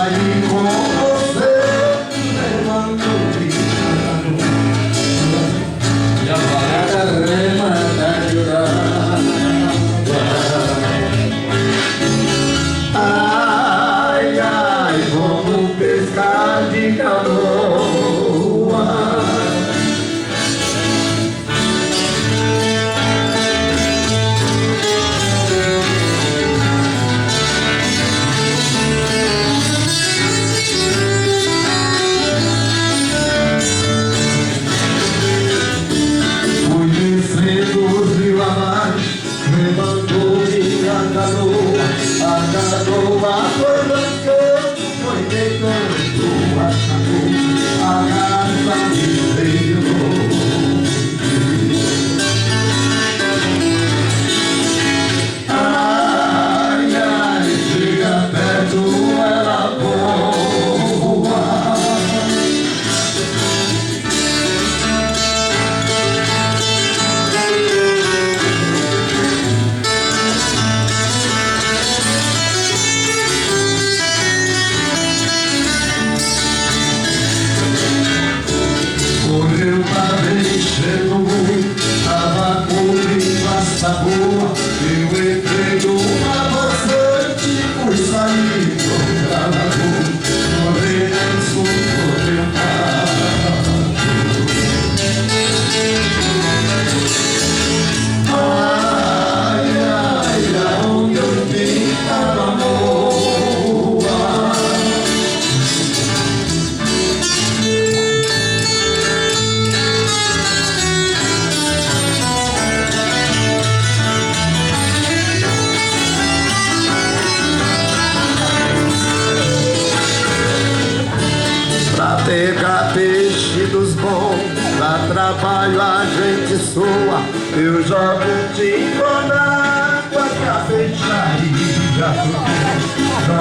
sair com você, levando e a vaga remanda jurar. Ai, ai, vamos pescar de canoa. Levantou minha canoa, a canoa foi bancando, foi deitando a canoa, a garça me veio. Ai, ai, chega perto, ela voa. Correu pra enchendo muito, tava cobrindo a saboa. Eu entrei numa bastante, fui sair pra lagoa. Correu lenço, correu ai, ai, aonde eu vim tava boa. Pra pegar peixe dos bons, dá trabalho, a gente soa. Eu jogo timba na água que a peixaria joga